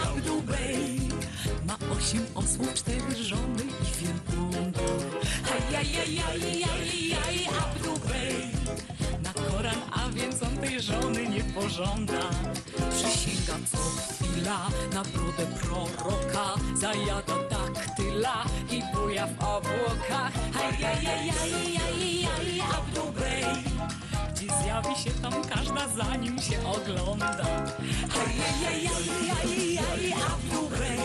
Abdul Bey ma 8 osłów, 4 żony i wielbłąda. Abdul Bey na Koran, a więc on tej żony nie pożąda. Przysięga co chwila na brodę proroka, zajada daktyla i buja w obłokach. Abdul Bey, gdzie zjawi się tam każda, zanim się ogląda. Abdul Bey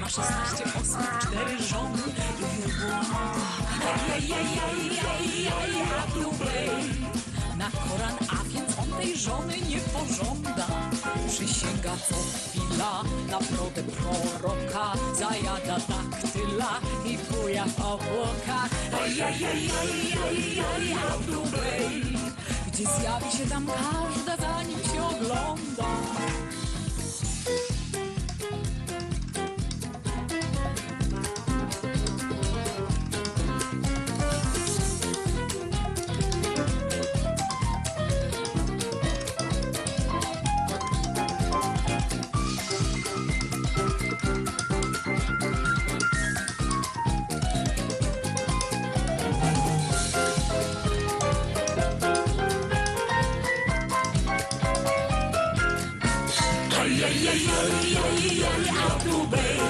ma 16 osób, 4 żony i wielbłąda. Abdul Bey na Koran, a więc on tej żony nie pożąda. Przysięga co chwila na brodę proroka, zajada daktyla i buja w obłokach. Abdul Bey, gdzie zjawi się tam każda, zanim się ogląda. Abdul Bey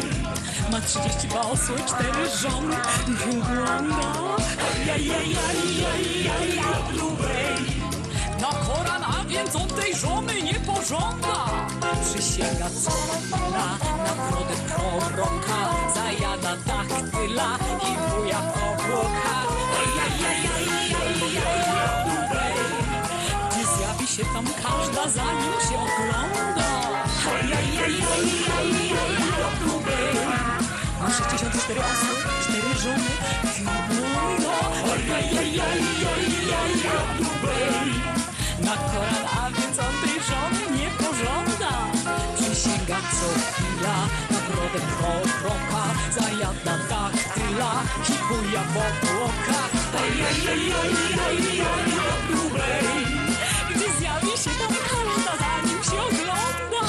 ma 32 osły, 4 żony i wielbłąda. Abdul Bey na Koran, a więc on tej żony nie pożąda. Przysięga co chwila na brodę proroka, zajada daktyla i buja w obłokach. Abdul Bey, gdzie zjawi się tam każda, zanim się ogląda. Abdul Bey ma 64 osły, 4 żony i wielbłąda. Abdul Bey na Koran, a więc on tej żony nie pożąda. Przysięga co chwila na brodę proroka, zajada daktyla i buja w obłokach. Abdul Bey, gdzie zjawi się tam każda, zanim się ogląda.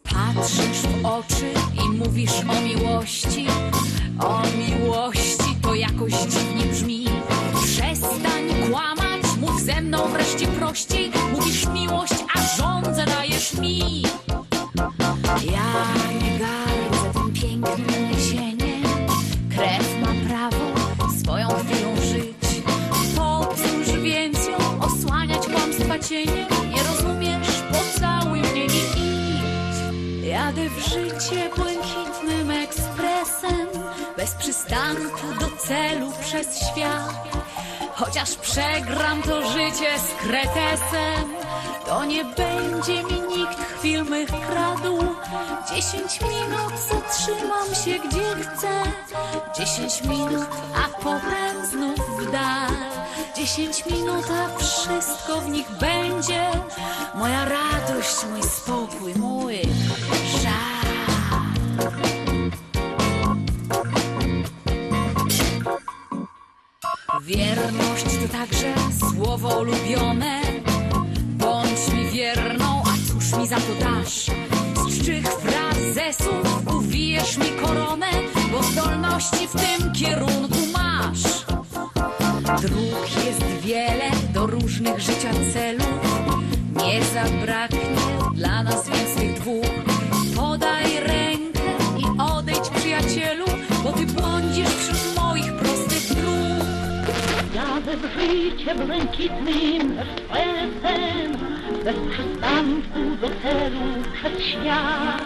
Patrzysz w oczy i mówisz o miłości. O miłości to jakoś dziwnie brzmi. Przestań kłamać, mów ze mną wreszcie prościej. Mówisz miłość, a żądzę dajesz mi. Ja nie gardzę tym pięknym jesieniem. Krew ma prawo swoją chwilą żyć. Po cóż więc ją osłaniać kłamstwa cieniem? Nie rozumiesz? Pocałuj mnie i idź. Jadę w życie błękitnym ekspresem, bez przystanku do celu przez świat. Chociaż przegram to życie z kretesem, to nie będzie mi nikt chwil mych kradł. 10 minut zatrzymam się gdzie chcę, 10 minut, a potem znów w dal. 10 minut, a wszystko w nich będzie. Moja radość, mój spokój, mój żal. Wierność to także słowo ulubione. Bądź mi wierną, a cóż mi za to dasz? Z czych frazesów uwijesz mi koronę, bo zdolności w tym kierunku masz. Dróg jest wiele do różnych życia celów. Nie zabraknie dla nas więc tych dwóch. Podaj rękę i odejdź, przyjacielu, bo ty błądzisz wśród moich prostych dróg. Jadę w życie błękitnym ekspresem, bez przystanku do celu przed świat.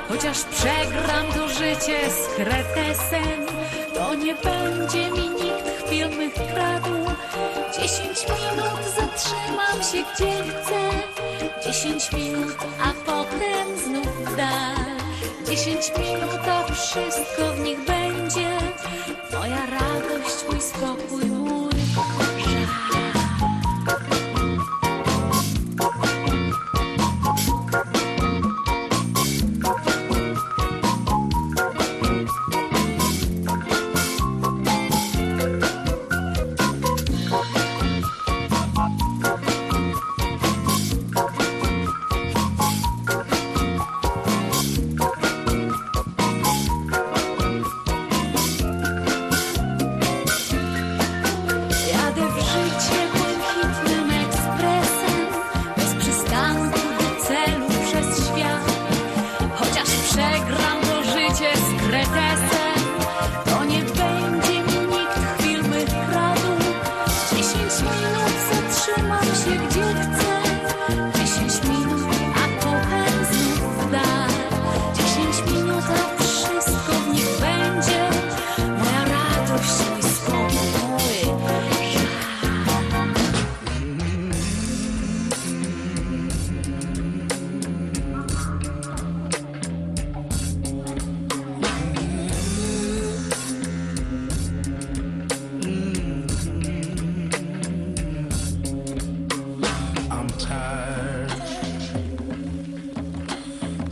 Chociaż przegram to życie z kretesem, to nie będzie mi nikt chwil mych kradł. 10 minut zatrzymam się gdzie chcę, 10 minut, a potem znów w dal. 10 minut, a wszystko w nich będzie.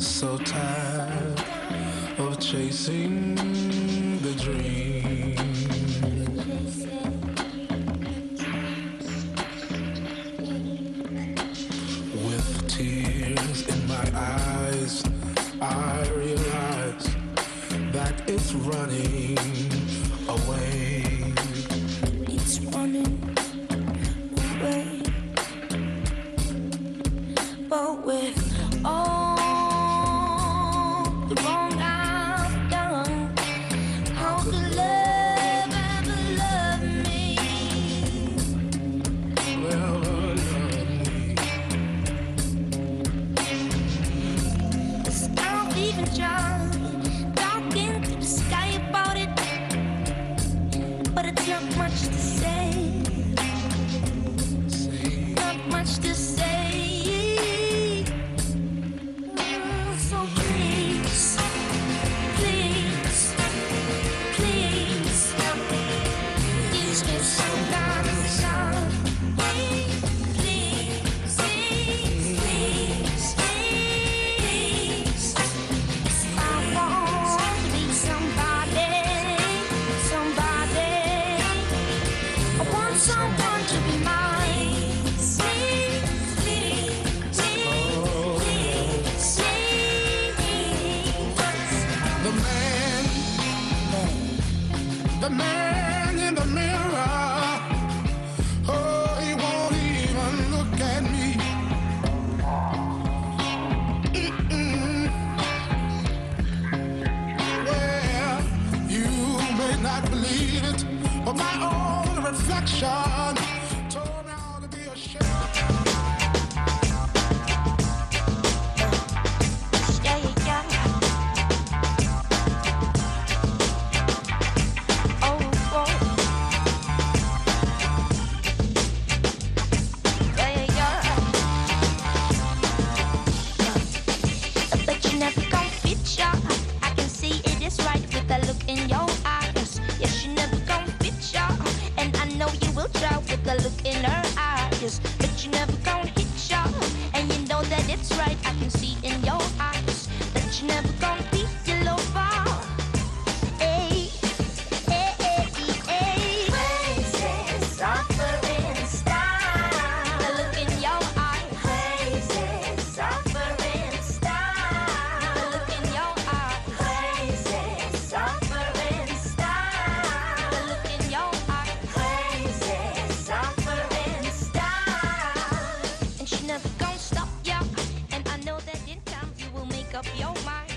So tired of chasing the dream. With tears in my eyes, I realize that it's running away. It's running away. But with all the wrong I've done, how could love ever love me? Well, love me. 'Cause I've even tried talking to the sky about it, but it's not much to say. Not much to say. So please, please, please, please give some kind of sign. Please, please, please, please. I want to be somebody, somebody. I want someone to be mine. Please, please, please, please. The man in the mirror, oh, he won't even look at me. Well, you may not believe it, but my own reflection told me I ought to be ashamed. Yeah, yeah, yeah. Oh, oh. Yeah, yeah, yeah. I bet you never gon' fit ya. I can see it is right with the look in your eyes. Yes, you never gon' fit ya. And I know you will try with the look in her eyes. But you never gon' hit ya. And you know that it's right. I can see in your eyes that you never gon' be your lover. Hey, hey, hey, hey. Crazy, suffering style. The look in your eye. Crazy, suffering style. The look in your eye. Crazy, suffering style. The look in your eye. Crazy, suffering style. And she never gon' stop ya. And I know that in time you will make up your mind.